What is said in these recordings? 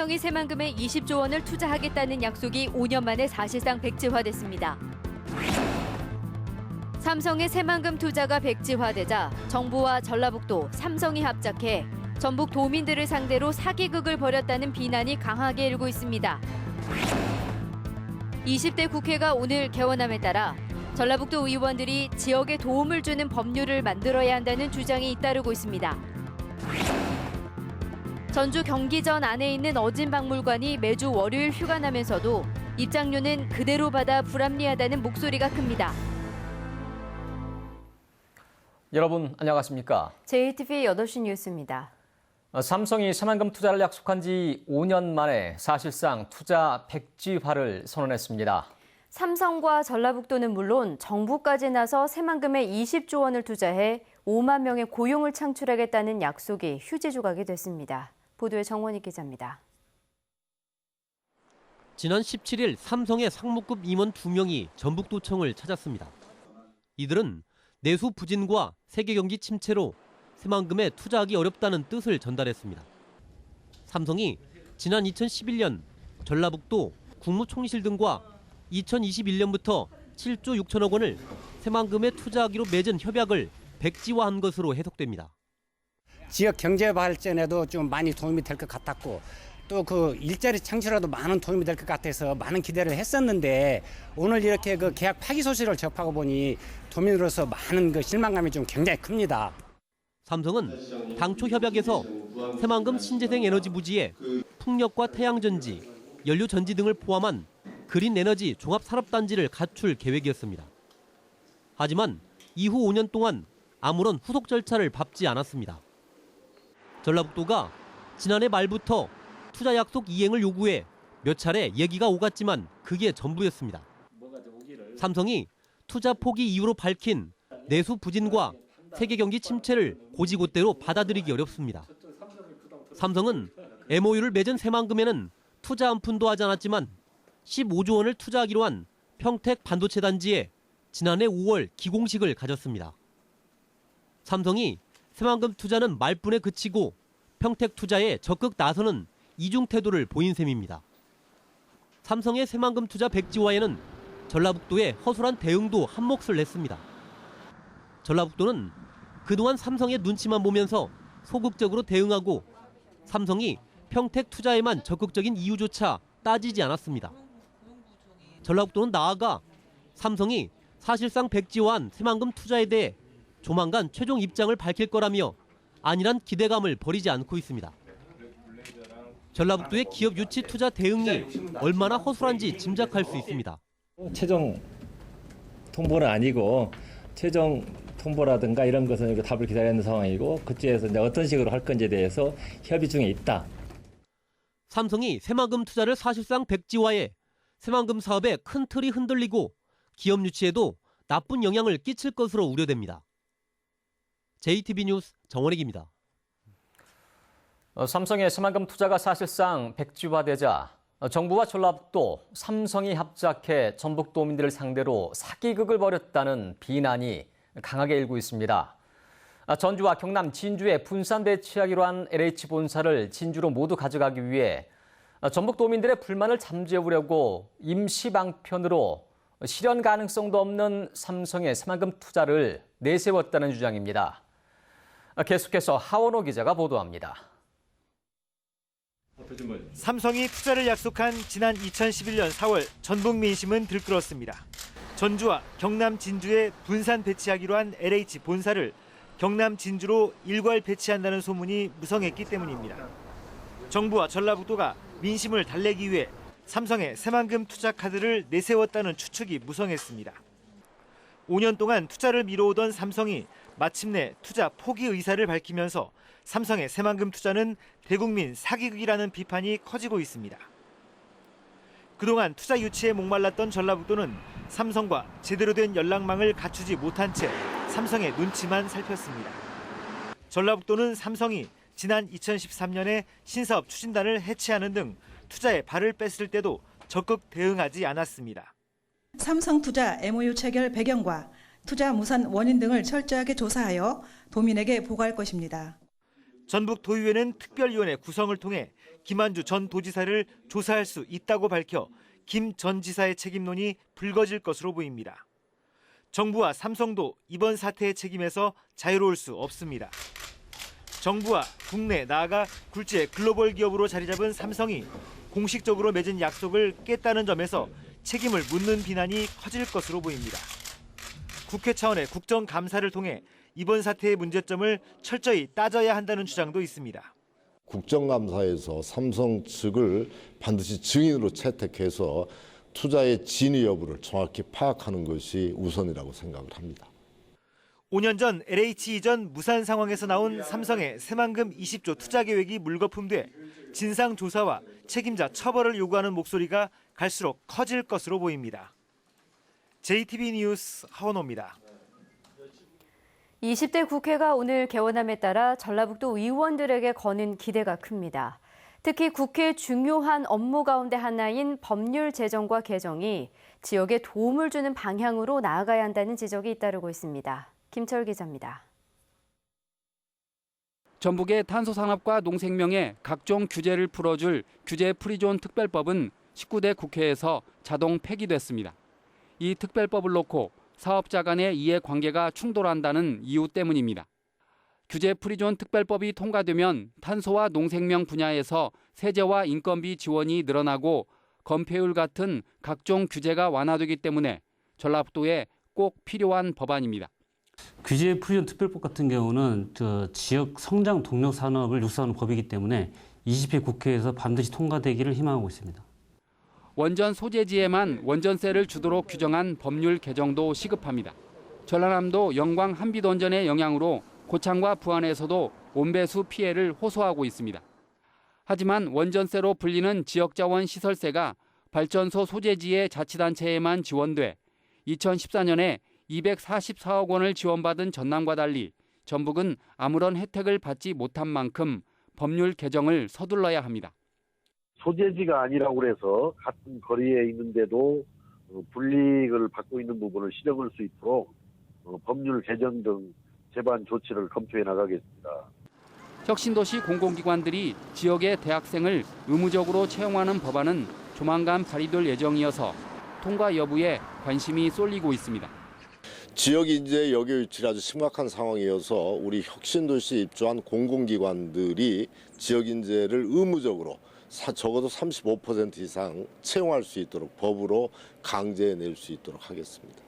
삼성이 새만금에 20조 원을 투자하겠다는 약속이 5년 만에 사실상 백지화됐습니다. 삼성의 새만금 투자가 백지화되자 정부와 전라북도, 삼성이 합작해 전북 도민들을 상대로 사기극을 벌였다는 비난이 강하게 일고 있습니다. 20대 국회가 오늘 개원함에 따라 전라북도 의원들이 지역에 도움을 주는 법률을 만들어야 한다는 주장이 잇따르고 있습니다. 전주 경기전 안에 있는 어진박물관이 매주 월요일 휴관하면서도 입장료는 그대로 받아 불합리하다는 목소리가 큽니다. 여러분 안녕하십니까? JTBC 8시 뉴스입니다. 삼성이 새만금 투자를 약속한 지 5년 만에 사실상 투자 백지화를 선언했습니다. 삼성과 전라북도는 물론 정부까지 나서 새만금에 20조 원을 투자해 5만 명의 고용을 창출하겠다는 약속이 휴지 조각이 됐습니다. 보도에 정원익 기자입니다. 지난 17일 삼성의 상무급 임원 2명이 전북도청을 찾았습니다. 이들은 내수 부진과 세계 경기 침체로 새만금에 투자하기 어렵다는 뜻을 전달했습니다. 삼성이 지난 2011년 전라북도 국무총리실 등과 2021년부터 7조 6천억 원을 새만금에 투자하기로 맺은 협약을 백지화한 것으로 해석됩니다. 지역 경제 발전에도 좀 많이 도움이 될 것 같았고 또 그 일자리 창출에도 많은 도움이 될 것 같아서 많은 기대를 했었는데 오늘 이렇게 그 계약 파기 소식을 접하고 보니 도민으로서 많은 그 실망감이 좀 굉장히 큽니다. 삼성은 당초 협약에서 새만금 신재생 에너지 부지에 풍력과 태양전지, 연료전지 등을 포함한 그린 에너지 종합산업단지를 갖출 계획이었습니다. 하지만 이후 5년 동안 아무런 후속 절차를 밟지 않았습니다. 전라북도가 지난해 말부터 투자 약속 이행을 요구해 몇 차례 얘기가 오갔지만 그게 전부였습니다. 삼성이 투자 포기 이유로 밝힌 내수 부진과 세계 경기 침체를 고지곳대로 받아들이기 어렵습니다. 삼성은 MOU를 맺은 새만금에는 투자 한 푼도 하지 않았지만 15조 원을 투자하기로 한 평택 반도체 단지에 지난해 5월 기공식을 가졌습니다. 삼성이 새만금 투자는 말뿐에 그치고 평택 투자에 적극 나서는 이중 태도를 보인 셈입니다. 삼성의 새만금 투자 백지화에는 전라북도의 허술한 대응도 한몫을 냈습니다. 전라북도는 그동안 삼성의 눈치만 보면서 소극적으로 대응하고 삼성이 평택 투자에만 적극적인 이유조차 따지지 않았습니다. 전라북도는 나아가 삼성이 사실상 백지화한 새만금 투자에 대해 조만간 최종 입장을 밝힐 거라며 안일한 기대감을 버리지 않고 있습니다. 전라북도의 기업 유치 투자 대응이 얼마나 허술한지 짐작할 수 있습니다. 최종 통보는 아니고 최종 통보라든가 이런 것은 답을 기다리는 있는 상황이고 그쪽에서 이제 어떤 식으로 할 건지에 대해서 협의 중에 있다. 삼성이 새만금 투자를 사실상 백지화해 새만금 사업의 큰 틀이 흔들리고 기업 유치에도 나쁜 영향을 끼칠 것으로 우려됩니다. JTBC 뉴스 정원익입니다. 삼성의 새만금 투자가 사실상 백지화되자 정부와 전라북도, 삼성이 합작해 전북도민들을 상대로 사기극을 벌였다는 비난이 강하게 일고 있습니다. 전주와 경남 진주에 분산 배치하기로 한 LH 본사를 진주로 모두 가져가기 위해 전북도민들의 불만을 잠재우려고 임시 방편으로 실현 가능성도 없는 삼성의 새만금 투자를 내세웠다는 주장입니다. 계속해서 하원호 기자가 보도합니다. 삼성이 투자를 약속한 지난 2011년 4월 전북 민심은 들끓었습니다. 전주와 경남 진주에 분산 배치하기로 한 LH 본사를 경남 진주로 일괄 배치한다는 소문이 무성했기 때문입니다. 정부와 전라북도가 민심을 달래기 위해 삼성의 새만금 투자 카드를 내세웠다는 추측이 무성했습니다. 5년 동안 투자를 미뤄오던 삼성이 마침내 투자 포기 의사를 밝히면서 삼성의 새만금 투자는 대국민 사기극이라는 비판이 커지고 있습니다. 그동안 투자 유치에 목말랐던 전라북도는 삼성과 제대로 된 연락망을 갖추지 못한 채 삼성의 눈치만 살폈습니다. 전라북도는 삼성이 지난 2013년에 신사업 추진단을 해체하는 등 투자에 발을 뺐을 때도 적극 대응하지 않았습니다. 삼성투자 MOU 체결 배경과 투자 무산 원인 등을 철저하게 조사하여 도민에게 보고할 것입니다. 전북도의회는 특별위원회 구성을 통해 김한주 전 도지사를 조사할 수 있다고 밝혀 김 전 지사의 책임론이 불거질 것으로 보입니다. 정부와 삼성도 이번 사태의 책임에서 자유로울 수 없습니다. 정부와 국내 나아가 굴지의 글로벌 기업으로 자리 잡은 삼성이 공식적으로 맺은 약속을 깼다는 점에서 책임을 묻는 비난이 커질 것으로 보입니다. 국회 차원의 국정감사를 통해 이번 사태의 문제점을 철저히 따져야 한다는 주장도 있습니다. 국정감사에서 삼성 측을 반드시 증인으로 채택해서 투자의 진위 여부를 정확히 파악하는 것이 우선이라고 생각을 합니다. 5년 전 LH 이전 무산 상황에서 나온 삼성의 새만금 20조 투자 계획이 물거품돼 진상조사와 책임자 처벌을 요구하는 목소리가 갈수록 커질 것으로 보입니다. JTB 뉴스 하원호입니다. 20대 국회가 오늘 개원함에 따라 전라북도 의원들에게 거는 기대가 큽니다. 특히 국회의 중요한 업무 가운데 하나인 법률 제정과 개정이 지역에 도움을 주는 방향으로 나아가야 한다는 지적이 잇따르고 있습니다. 김철 기자입니다. 전북의 탄소산업과 농생명에 각종 규제를 풀어줄 규제 프리존 특별법은 19대 국회에서 자동 폐기됐습니다. 이 특별법을 놓고 사업자 간의 이해관계가 충돌한다는 이유 때문입니다. 규제 프리존 특별법이 통과되면 탄소와 농생명 분야에서 세제와 인건비 지원이 늘어나고 건폐율 같은 각종 규제가 완화되기 때문에 전라북도에 꼭 필요한 법안입니다. 규제 프리존 특별법 같은 경우는 지역 성장 동력 산업을 육성하는 법이기 때문에 20회 국회에서 반드시 통과되기를 희망하고 있습니다. 원전 소재지에만 원전세를 주도록 규정한 법률 개정도 시급합니다. 전라남도 영광 한빛원전의 영향으로 고창과 부안에서도 온배수 피해를 호소하고 있습니다. 하지만 원전세로 불리는 지역자원 시설세가 발전소 소재지의 자치단체에만 지원돼 2014년에 244억 원을 지원받은 전남과 달리 전북은 아무런 혜택을 받지 못한 만큼 법률 개정을 서둘러야 합니다. 소재지가 아니라고 해서 같은 거리에 있는데도 불이익을 받고 있는 부분을 실형할 수 있도록 법률 개정 등 제반 조치를 검토해 나가겠습니다. 혁신도시 공공기관들이 지역의 대학생을 의무적으로 채용하는 법안은 조만간 발의될 예정이어서 통과 여부에 관심이 쏠리고 있습니다. 지역 인재의 역외 유출이 아주 심각한 상황이어서 우리 혁신도시에 입주한 공공기관들이 지역 인재를 의무적으로 적어도 35% 이상 채용할 수 있도록 법으로 강제해낼 수 있도록 하겠습니다.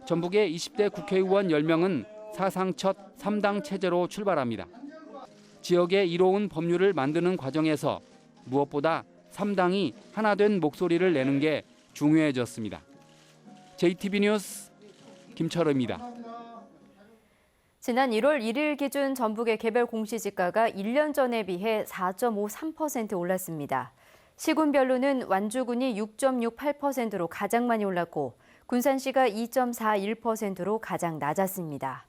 전북의 20대 국회의원 10명은 사상 첫 3당 체제로 출발합니다. 지역의 이로운 법률을 만드는 과정에서 무엇보다 3당이 하나 된 목소리를 내는 게 중요해졌습니다. JTB 뉴스 김철우입니다. 지난 1월 1일 기준 전북의 개별 공시지가가 1년 전에 비해 4.53% 올랐습니다. 시군별로는 완주군이 6.68%로 가장 많이 올랐고 군산시가 2.41%로 가장 낮았습니다.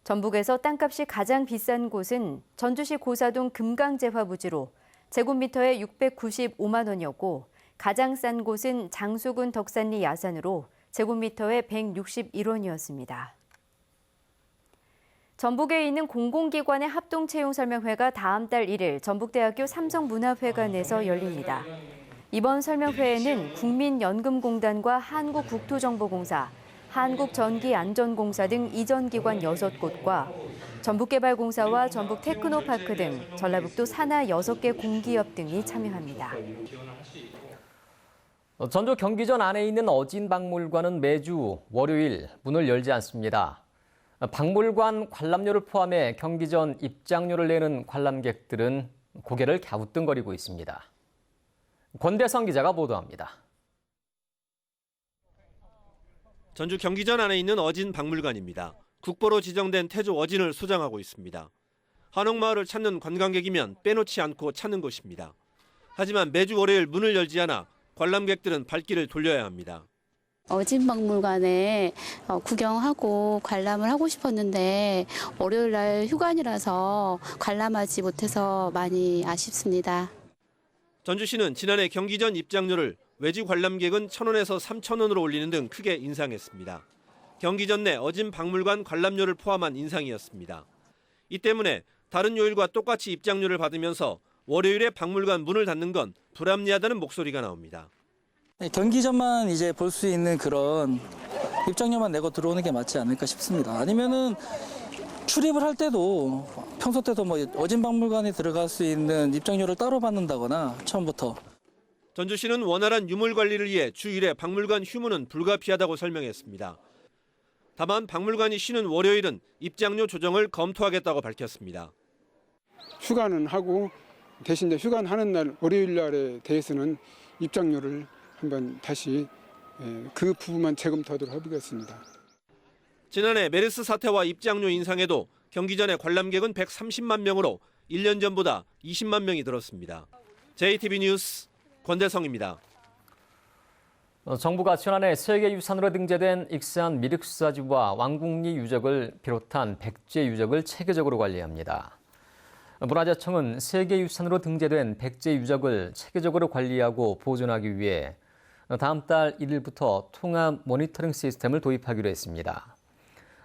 전북에서 땅값이 가장 비싼 곳은 전주시 고사동 금강재화 부지로 제곱미터에 695만 원이었고 가장 싼 곳은 장수군 덕산리 야산으로 제곱미터에 161원이었습니다. 전북에 있는 공공기관의 합동채용설명회가 다음 달 1일 전북대학교 삼성문화회관에서 열립니다. 이번 설명회에는 국민연금공단과 한국국토정보공사, 한국전기안전공사 등 이전 기관 6곳과 전북개발공사와 전북테크노파크 등 전라북도 산하 6개 공기업 등이 참여합니다. 전주 경기전 안에 있는 어진박물관은 매주 월요일 문을 열지 않습니다. 박물관 관람료를 포함해 경기전 입장료를 내는 관람객들은 고개를 갸우뚱거리고 있습니다. 권대성 기자가 보도합니다. 전주 경기전 안에 있는 어진 박물관입니다. 국보로 지정된 태조 어진을 소장하고 있습니다. 한옥마을을 찾는 관광객이면 빼놓지 않고 찾는 곳입니다. 하지만 매주 월요일 문을 열지 않아 관람객들은 발길을 돌려야 합니다. 어진박물관에 구경하고 관람을 하고 싶었는데 월요일 날 휴관이라서 관람하지 못해서 많이 아쉽습니다. 전주시는 지난해 경기전 입장료를 외지 관람객은 1,000원에서 3,000원으로 올리는 등 크게 인상했습니다. 경기전 내 어진 박물관 관람료를 포함한 인상이었습니다. 이 때문에 다른 요일과 똑같이 입장료를 받으면서 월요일에 박물관 문을 닫는 건 불합리하다는 목소리가 나옵니다. 경기전만 이제 볼 수 있는 그런 입장료만 내고 들어오는 게 맞지 않을까 싶습니다. 아니면은 출입을 할 때도 평소 때도 뭐 어진박물관에 들어갈 수 있는 입장료를 따로 받는다거나 처음부터. 전주시는 원활한 유물 관리를 위해 주 1회 박물관 휴무는 불가피하다고 설명했습니다. 다만 박물관이 쉬는 월요일은 입장료 조정을 검토하겠다고 밝혔습니다. 휴관은 하고 대신 휴관 하는 날 월요일 날에 대해서는 입장료를 한번 다시 그 부분만 재검토하도록 해보겠습니다. 지난해 메르스 사태와 입장료 인상에도 경기전의 관람객은 130만 명으로 1년 전보다 20만 명이 늘었습니다. JTB 뉴스 권대성입니다. 정부가 지난해 세계유산으로 등재된 익산 미륵사지와 왕궁리 유적을 비롯한 백제 유적을 체계적으로 관리합니다. 문화재청은 세계유산으로 등재된 백제 유적을 체계적으로 관리하고 보존하기 위해 다음 달 1일부터 통합 모니터링 시스템을 도입하기로 했습니다.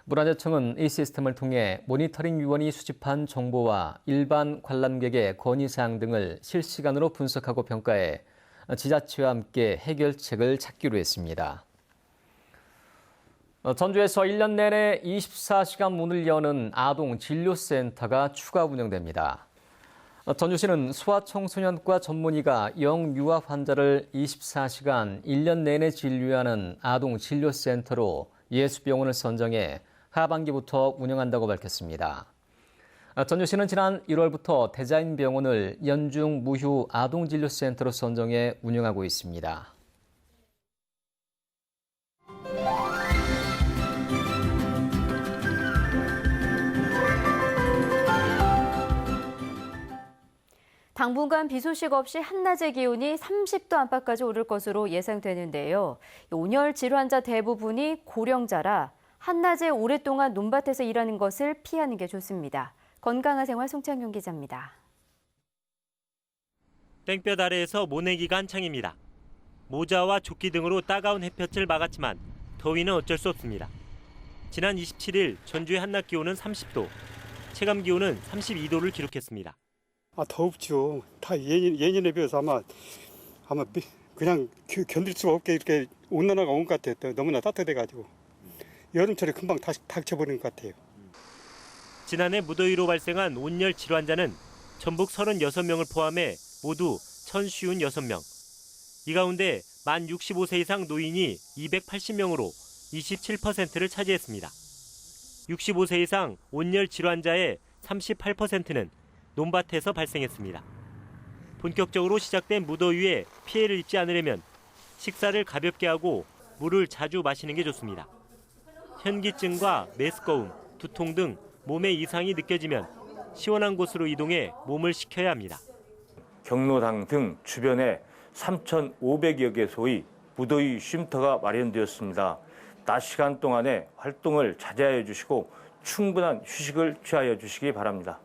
문화재청은 이 시스템을 통해 모니터링 위원이 수집한 정보와 일반 관람객의 건의사항 등을 실시간으로 분석하고 평가해 지자체와 함께 해결책을 찾기로 했습니다. 전주에서 1년 내내 24시간 문을 여는 아동 진료센터가 추가 운영됩니다. 전주시는 소아청소년과 전문의가 영유아 환자를 24시간 1년 내내 진료하는 아동 진료센터로 예수병원을 선정해 하반기부터 운영한다고 밝혔습니다. 전주시는 지난 1월부터 대자인병원을 연중 무휴 아동진료센터로 선정해 운영하고 있습니다. 당분간 비 소식 없이 한낮의 기온이 30도 안팎까지 오를 것으로 예상되는데요. 온열 질환자 대부분이 고령자라 한낮에 오랫동안 논밭에서 일하는 것을 피하는 게 좋습니다. 건강한 생활 송창용 기자입니다. 땡볕 아래에서 모내기가 한창입니다. 모자와 조끼 등으로 따가운 햇볕을 막았지만 더위는 어쩔 수 없습니다. 지난 27일 전주의 한낮 기온은 30도, 체감 기온은 32도를 기록했습니다. 덥죠. 다 예년에 비해서 아마 그냥 견딜 수가 없게 이렇게 온난화가 온 것 같아요. 너무나 따뜻해가지고 여름철에 금방 다시 닥쳐버리는 것 같아요. 지난해 무더위로 발생한 온열 질환자는 전북 36명을 포함해 모두 1,056명. 이 가운데 만 65세 이상 노인이 280명으로 27%를 차지했습니다. 65세 이상 온열 질환자의 38%는 논밭에서 발생했습니다. 본격적으로 시작된 무더위에 피해를 입지 않으려면 식사를 가볍게 하고 물을 자주 마시는 게 좋습니다. 현기증과 메스꺼움, 두통 등 몸에 이상이 느껴지면 시원한 곳으로 이동해 몸을 식혀야 합니다. 경로당 등 주변에 3,500여 개소의 무더위 쉼터가 마련되었습니다. 낮 시간 동안에 활동을 자제하여 주시고 충분한 휴식을 취하여 주시기 바랍니다.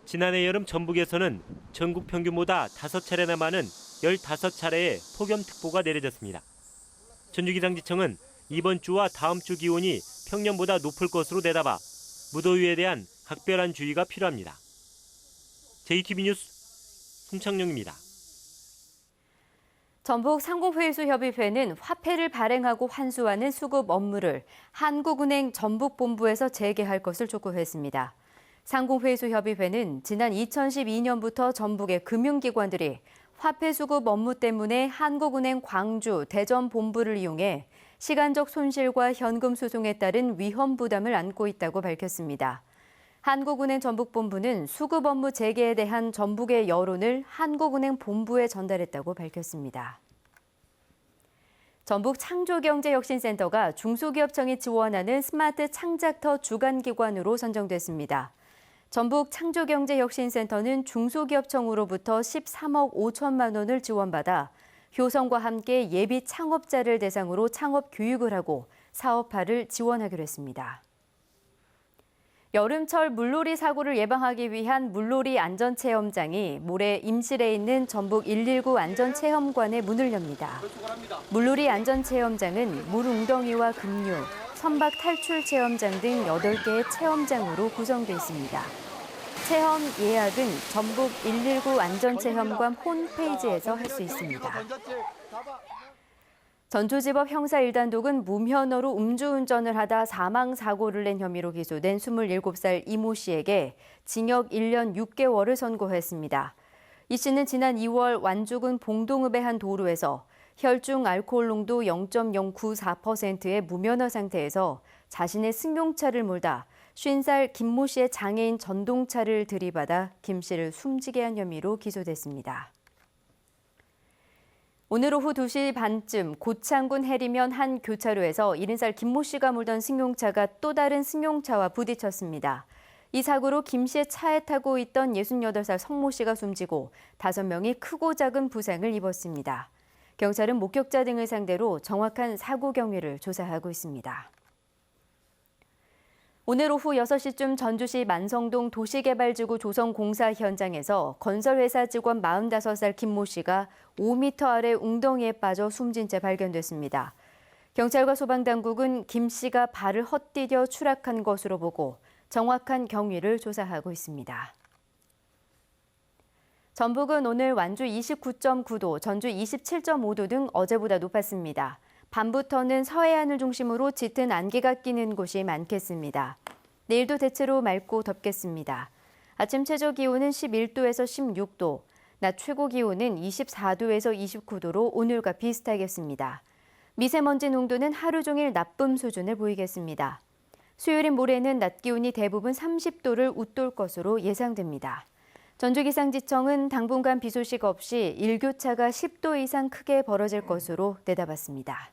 지난해 여름 전북에서는 전국 평균보다 5차례나 많은 15차례의 폭염특보가 내려졌습니다. 전주기상지청은 이번 주와 다음 주 기온이 평년보다 높을 것으로 내다봐 무더위에 대한 각별한 주의가 필요합니다. JTB 뉴스 송창용입니다. 전북 상공회수협의회는 화폐를 발행하고 환수하는 수급 업무를 한국은행 전북본부에서 재개할 것을 촉구했습니다. 상공회수협의회는 지난 2012년부터 전북의 금융기관들이 화폐 수급 업무 때문에 한국은행 광주, 대전 본부를 이용해 시간적 손실과 현금 수송에 따른 위험 부담을 안고 있다고 밝혔습니다. 한국은행 전북본부는 수급 업무 재개에 대한 전북의 여론을 한국은행 본부에 전달했다고 밝혔습니다. 전북 창조경제혁신센터가 중소기업청이 지원하는 스마트 창작터 주간기관으로 선정됐습니다. 전북 창조경제혁신센터는 중소기업청으로부터 13억 5천만 원을 지원받아 효성과 함께 예비 창업자를 대상으로 창업 교육을 하고 사업화를 지원하기로 했습니다. 여름철 물놀이 사고를 예방하기 위한 물놀이 안전체험장이 모레 임실에 있는 전북 119 안전체험관에 문을 엽니다. 물놀이 안전체험장은 물웅덩이와 급류, 선박 탈출 체험장 등 8개의 체험장으로 구성돼 있습니다. 체험 예약은 전북 119 안전체험관 홈페이지에서 할 수 있습니다. 전주지법 형사 1단독은 무면허로 음주운전을 하다 사망사고를 낸 혐의로 기소된 27살 이모 씨에게 징역 1년 6개월을 선고했습니다. 이 씨는 지난 2월 완주군 봉동읍의 한 도로에서 혈중 알코올 농도 0.094%의 무면허 상태에서 자신의 승용차를 몰다 50살 김모 씨의 장애인 전동차를 들이받아 김 씨를 숨지게 한 혐의로 기소됐습니다. 오늘 오후 2시 반쯤 고창군 해리면 한 교차로에서 70살 김모 씨가 몰던 승용차가 또 다른 승용차와 부딪혔습니다. 이 사고로 김 씨의 차에 타고 있던 68살 성모 씨가 숨지고 5명이 크고 작은 부상을 입었습니다. 경찰은 목격자 등을 상대로 정확한 사고 경위를 조사하고 있습니다. 오늘 오후 6시쯤 전주시 만성동 도시개발지구 조성공사 현장에서 건설회사 직원 45살 김모 씨가 5m 아래 웅덩이에 빠져 숨진 채 발견됐습니다. 경찰과 소방당국은 김 씨가 발을 헛디뎌 추락한 것으로 보고 정확한 경위를 조사하고 있습니다. 전북은 오늘 완주 29.9도, 전주 27.5도 등 어제보다 높았습니다. 밤부터는 서해안을 중심으로 짙은 안개가 끼는 곳이 많겠습니다. 내일도 대체로 맑고 덥겠습니다. 아침 최저 기온은 11도에서 16도, 낮 최고 기온은 24도에서 29도로 오늘과 비슷하겠습니다. 미세먼지 농도는 하루 종일 나쁨 수준을 보이겠습니다. 수요일인 모레는 낮 기온이 대부분 30도를 웃돌 것으로 예상됩니다. 전주기상지청은 당분간 비 소식 없이 일교차가 10도 이상 크게 벌어질 것으로 내다봤습니다.